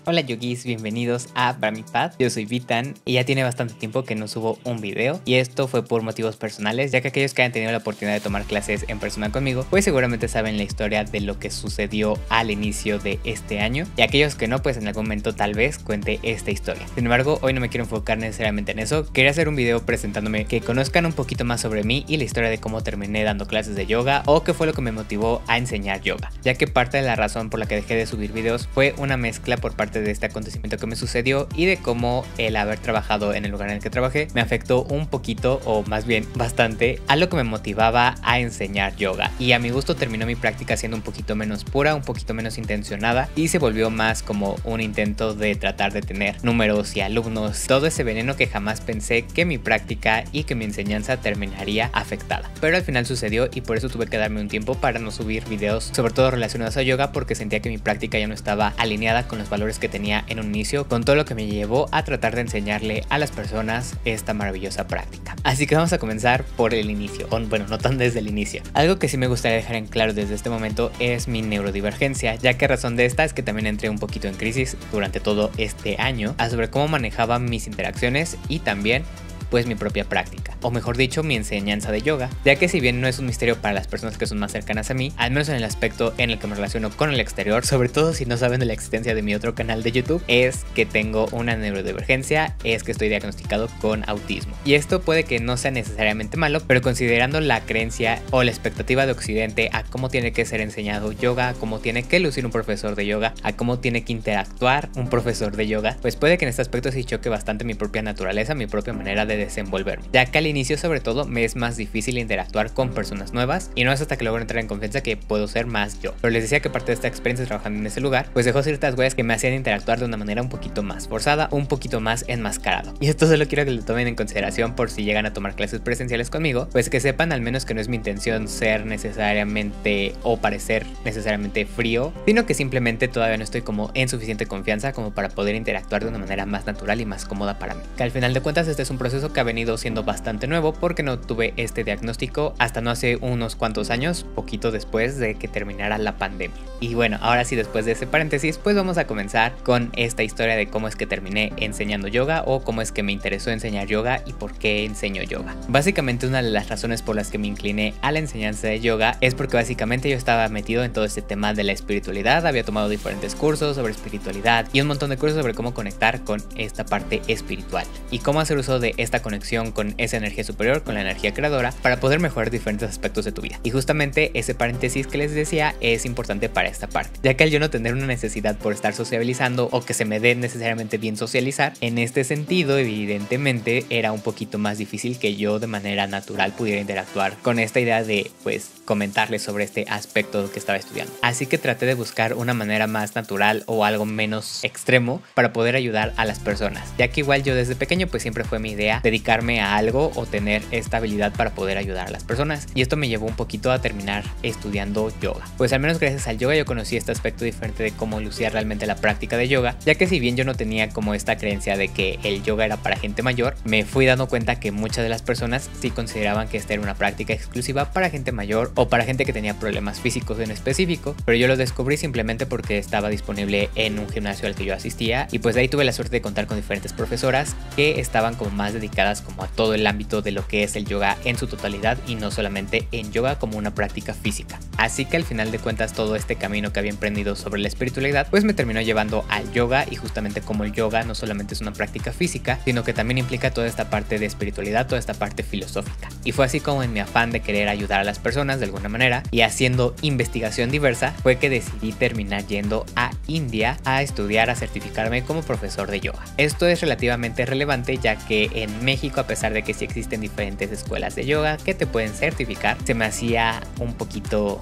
Hola yogis, bienvenidos a Brahmi Path. Yo soy Vitan y ya tiene bastante tiempo que no subo un video, y esto fue por motivos personales, ya que aquellos que hayan tenido la oportunidad de tomar clases en persona conmigo pues seguramente saben la historia de lo que sucedió al inicio de este año, y aquellos que no, pues en algún momento tal vez cuente esta historia. Sin embargo, hoy no me quiero enfocar necesariamente en eso. Quería hacer un video presentándome, que conozcan un poquito más sobre mí y la historia de cómo terminé dando clases de yoga o qué fue lo que me motivó a enseñar yoga, ya que parte de la razón por la que dejé de subir videos fue una mezcla por parte de este acontecimiento que me sucedió y de cómo el haber trabajado en el lugar en el que trabajé me afectó un poquito, o más bien bastante, a lo que me motivaba a enseñar yoga, y a mi gusto terminó mi práctica siendo un poquito menos pura, un poquito menos intencionada, y se volvió más como un intento de tratar de tener números y alumnos, todo ese veneno que jamás pensé que mi práctica y que mi enseñanza terminaría afectada. Pero al final sucedió, y por eso tuve que darme un tiempo para no subir videos, sobre todo relacionados a yoga, porque sentía que mi práctica ya no estaba alineada con los valores que tenía en un inicio, con todo lo que me llevó a tratar de enseñarle a las personas esta maravillosa práctica. Así que vamos a comenzar por el inicio, o bueno, no tan desde el inicio. Algo que sí me gustaría dejar en claro desde este momento es mi neurodivergencia, ya que a razón de esta es que también entré un poquito en crisis durante todo este año sobre cómo manejaba mis interacciones y también pues mi propia práctica, o mejor dicho, mi enseñanza de yoga, ya que si bien no es un misterio para las personas que son más cercanas a mí, al menos en el aspecto en el que me relaciono con el exterior, sobre todo si no saben de la existencia de mi otro canal de YouTube, es que tengo una neurodivergencia, es que estoy diagnosticado con autismo. Y esto puede que no sea necesariamente malo, pero considerando la creencia o la expectativa de Occidente a cómo tiene que ser enseñado yoga, a cómo tiene que lucir un profesor de yoga, a cómo tiene que interactuar un profesor de yoga, pues puede que en este aspecto sí choque bastante mi propia naturaleza, mi propia manera de desenvolverme, ya que al inicio sobre todo me es más difícil interactuar con personas nuevas, y no es hasta que logro entrar en confianza que puedo ser más yo. Pero les decía que parte de esta experiencia trabajando en ese lugar pues dejó ciertas huellas que me hacían interactuar de una manera un poquito más forzada, un poquito más enmascarado, y esto solo quiero que lo tomen en consideración por si llegan a tomar clases presenciales conmigo, pues que sepan al menos que no es mi intención ser necesariamente o parecer necesariamente frío, sino que simplemente todavía no estoy como en suficiente confianza como para poder interactuar de una manera más natural y más cómoda para mí, que al final de cuentas este es un proceso que ha venido siendo bastante nuevo, porque no tuve este diagnóstico hasta no hace unos cuantos años, poquito después de que terminara la pandemia. Y bueno, ahora sí, después de ese paréntesis, pues vamos a comenzar con esta historia de cómo es que terminé enseñando yoga, o cómo es que me interesó enseñar yoga y por qué enseño yoga. Básicamente una de las razones por las que me incliné a la enseñanza de yoga es porque básicamente yo estaba metido en todo este tema de la espiritualidad, había tomado diferentes cursos sobre espiritualidad y un montón de cursos sobre cómo conectar con esta parte espiritual y cómo hacer uso de esta conexión con esa energía superior, con la energía creadora, para poder mejorar diferentes aspectos de tu vida. Y justamente ese paréntesis que les decía es importante para esta parte, ya que al yo no tener una necesidad por estar sociabilizando o que se me dé necesariamente bien socializar, en este sentido evidentemente era un poquito más difícil que yo de manera natural pudiera interactuar con esta idea de pues comentarles sobre este aspecto que estaba estudiando. Así que traté de buscar una manera más natural o algo menos extremo para poder ayudar a las personas, ya que igual yo desde pequeño pues siempre fue mi idea dedicarme a algo o tener esta habilidad para poder ayudar a las personas, y esto me llevó un poquito a terminar estudiando yoga. Pues al menos gracias al yoga yo conocí este aspecto diferente de cómo lucía realmente la práctica de yoga, ya que si bien yo no tenía como esta creencia de que el yoga era para gente mayor, me fui dando cuenta que muchas de las personas sí consideraban que esta era una práctica exclusiva para gente mayor o para gente que tenía problemas físicos en específico, pero yo lo descubrí simplemente porque estaba disponible en un gimnasio al que yo asistía, y pues de ahí tuve la suerte de contar con diferentes profesoras que estaban como más dedicadas como a todo el ámbito de lo que es el yoga en su totalidad y no solamente en yoga como una práctica física. Así que al final de cuentas todo este camino que había emprendido sobre la espiritualidad pues me terminó llevando al yoga, y justamente como el yoga no solamente es una práctica física, sino que también implica toda esta parte de espiritualidad, toda esta parte filosófica. Y fue así como en mi afán de querer ayudar a las personas de alguna manera y haciendo investigación diversa fue que decidí terminar yendo a India a estudiar, a certificarme como profesor de yoga. Esto es relativamente relevante, ya que en México, a pesar de que sí existen diferentes escuelas de yoga que te pueden certificar, se me hacía un poquito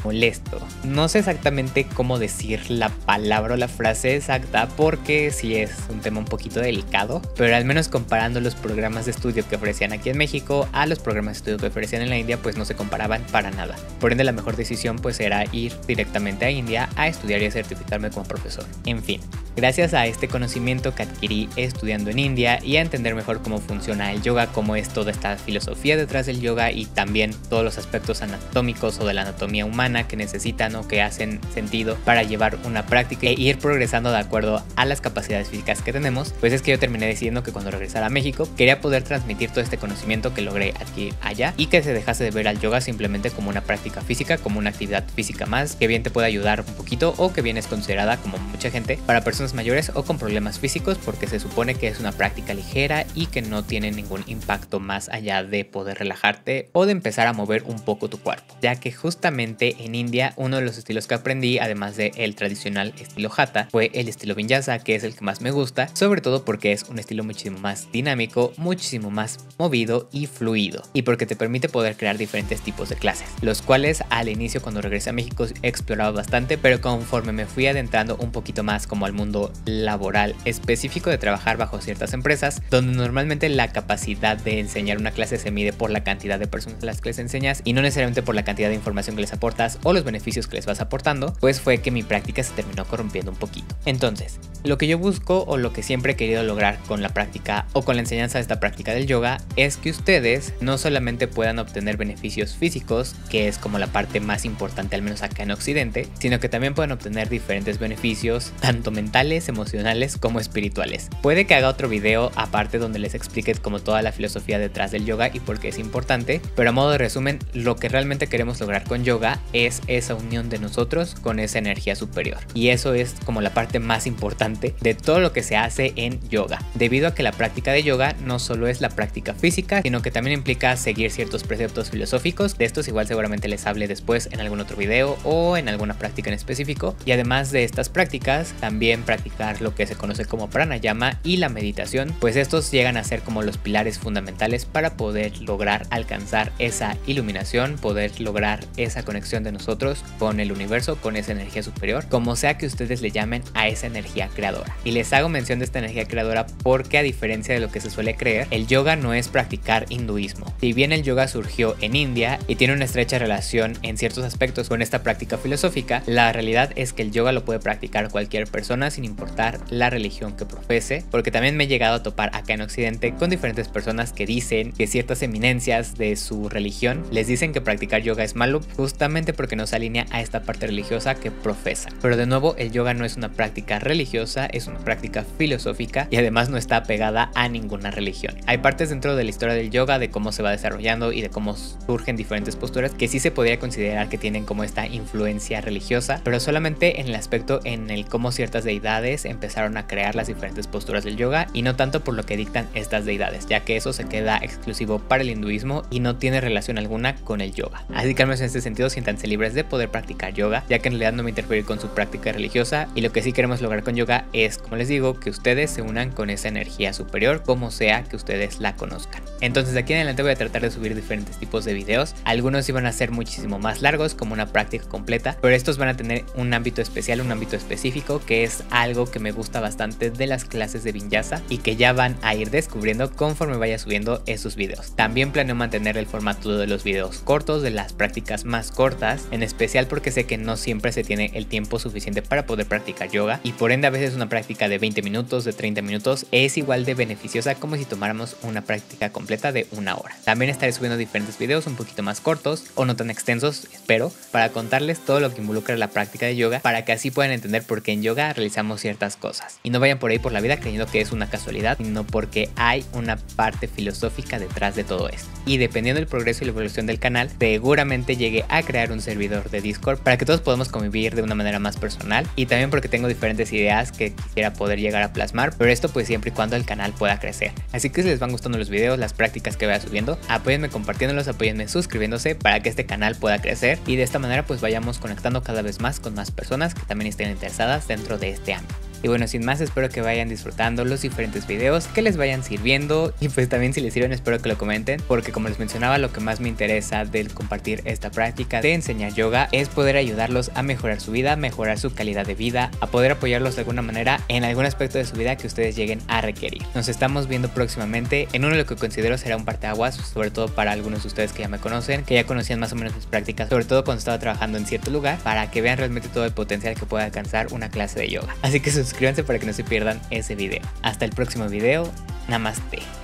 molesto. No sé exactamente cómo decir la palabra o la frase exacta porque sí es un tema un poquito delicado, pero al menos comparando los programas de estudio que ofrecían aquí en México a los programas de estudio que ofrecían en la India, pues no se comparaban para nada. Por ende, la mejor decisión pues era ir directamente a India a estudiar y a certificarme como profesor. En fin, gracias a este conocimiento que adquirí estudiando en India y a entender mejor cómo funciona el yoga, cómo es toda esta filosofía detrás del yoga y también todos los aspectos anatómicos o de la anatomía humana que necesitan o que hacen sentido para llevar una práctica e ir progresando de acuerdo a las capacidades físicas que tenemos, pues es que yo terminé decidiendo que cuando regresara a México quería poder transmitir todo este conocimiento que logré adquirir allá y que se dejase de ver al yoga simplemente como una práctica física, como una actividad física más, que bien te puede ayudar un poquito o que bien es considerada, como mucha gente, para personas mayores o con problemas físicos, porque se supone que es una práctica ligera y que no tiene ningún impacto más allá de poder relajarte o de empezar a mover un poco tu cuerpo, ya que justamente en India uno de los estilos que aprendí, además del tradicional estilo Hatha, fue el estilo Vinyasa, que es el que más me gusta, sobre todo porque es un estilo muchísimo más dinámico, muchísimo más movido y fluido, y porque te permite poder crear diferentes tipos de clases, los cuales al inicio cuando regresé a México he explorado bastante, pero conforme me fui adentrando un poquito más como al mundo laboral específico de trabajar bajo ciertas empresas, donde normalmente la capacidad de enseñar una clase se mide por la cantidad de personas a las que les enseñas y no necesariamente por la cantidad de información que les aportas o los beneficios que les vas aportando, pues fue que mi práctica se terminó corrompiendo un poquito. Entonces, lo que yo busco o lo que siempre he querido lograr con la práctica o con la enseñanza de esta práctica del yoga es que ustedes no solamente puedan obtener beneficios físicos, que es como la parte más importante al menos acá en Occidente, sino que también puedan obtener diferentes beneficios tanto mentales, emocionales como espirituales. Puede que haga otro video aparte donde les explique como toda la filosofía detrás del yoga y por qué es importante, pero a modo de resumen, lo que realmente queremos lograr con yoga es esa unión de nosotros con esa energía superior, y eso es como la parte más importante de todo lo que se hace en yoga, debido a que la práctica de yoga no solo es la práctica física, sino que también implica seguir ciertos preceptos filosóficos. De estos igual seguramente les hable después en algún otro video o en alguna práctica en específico, y además de estas prácticas también practicar lo que se conoce como pranayama y la meditación, pues estos llegan a ser como los pilares fundamentales para poder lograr alcanzar esa iluminación, poder lograr esa conexión de nosotros con el universo, con esa energía superior, como sea que ustedes le llamen a esa energía creadora. Y les hago mención de esta energía creadora porque, a diferencia de lo que se suele creer, el yoga no es practicar hinduismo. Si bien el yoga surgió en India y tiene una estrecha relación en ciertos aspectos con esta práctica filosófica, la realidad es que el yoga lo puede practicar cualquier persona sin importar la religión que profese, porque también me he llegado a topar acá en Occidente con diferentes personas que dicen que ciertas eminencias de su religión les dicen que practicar yoga es malo justamente porque no se alinea a esta parte religiosa que profesan. Pero de nuevo, el yoga no es una práctica religiosa, es una práctica filosófica y además no está apegada a ninguna religión. Hay partes dentro de la historia del yoga, de cómo se va desarrollando y de cómo surgen diferentes posturas que sí se podría considerar que tienen como esta influencia religiosa, pero solamente en el aspecto en el cómo ciertas deidades empezaron a crear las diferentes posturas del yoga y no tanto por lo que dictan estas deidades, ya que eso se queda exclusivo para el hinduismo y no tiene relación alguna con el yoga. Así que al menos en este sentido siéntanse libres de poder practicar yoga, ya que en realidad no me interfiere con su práctica religiosa, y lo que sí queremos lograr con yoga es, como les digo, que ustedes se unan con esa energía superior, como sea que ustedes la conozcan. Entonces de aquí en adelante voy a tratar de subir diferentes tipos de videos. Algunos iban a ser muchísimo más largos, como una práctica completa, pero estos van a tener un ámbito especial, un ámbito específico, que es algo que me gusta bastante de las clases de Vinyasa y que ya van a ir descubriendo conforme vaya subiendo esos videos. También planeo mantener el formato de los videos cortos, de las prácticas más cortas, en especial porque sé que no siempre se tiene el tiempo suficiente para poder practicar yoga, y por ende a veces una práctica de 20 minutos, de 30 minutos es igual de beneficiosa como si tomáramos una práctica completa de una hora. También estaré subiendo diferentes videos un poquito más cortos o no tan extensos, espero, para contarles todo lo que involucra la práctica de yoga, para que así puedan entender por qué en yoga realizamos ciertas cosas y no vayan por ahí por la vida creyendo que es una casualidad, sino porque hay una parte filosófica detrás de todo esto. Y dependiendo del progreso y la evolución del canal, seguramente llegue a crear un servidor de Discord para que todos podamos convivir de una manera más personal, y también porque tengo diferentes ideas que quisiera poder llegar a plasmar, pero esto pues siempre y cuando el canal pueda crecer. Así que si les van gustando los videos, las prácticas que vaya subiendo, apóyenme compartiéndolos, apóyenme suscribiéndose para que este canal pueda crecer, y de esta manera pues vayamos conectando cada vez más con más personas que también estén interesadas dentro de este ámbito. Y bueno, sin más, espero que vayan disfrutando los diferentes videos, que les vayan sirviendo y pues también si les sirven espero que lo comenten, porque como les mencionaba, lo que más me interesa del compartir esta práctica de enseñar yoga es poder ayudarlos a mejorar su vida, mejorar su calidad de vida, a poder apoyarlos de alguna manera en algún aspecto de su vida que ustedes lleguen a requerir. Nos estamos viendo próximamente en uno de lo que considero será un parteaguas, sobre todo para algunos de ustedes que ya me conocen, que ya conocían más o menos mis prácticas, sobre todo cuando estaba trabajando en cierto lugar, para que vean realmente todo el potencial que puede alcanzar una clase de yoga. Así que suscríbanse para que no se pierdan ese video. Hasta el próximo video. Namaste.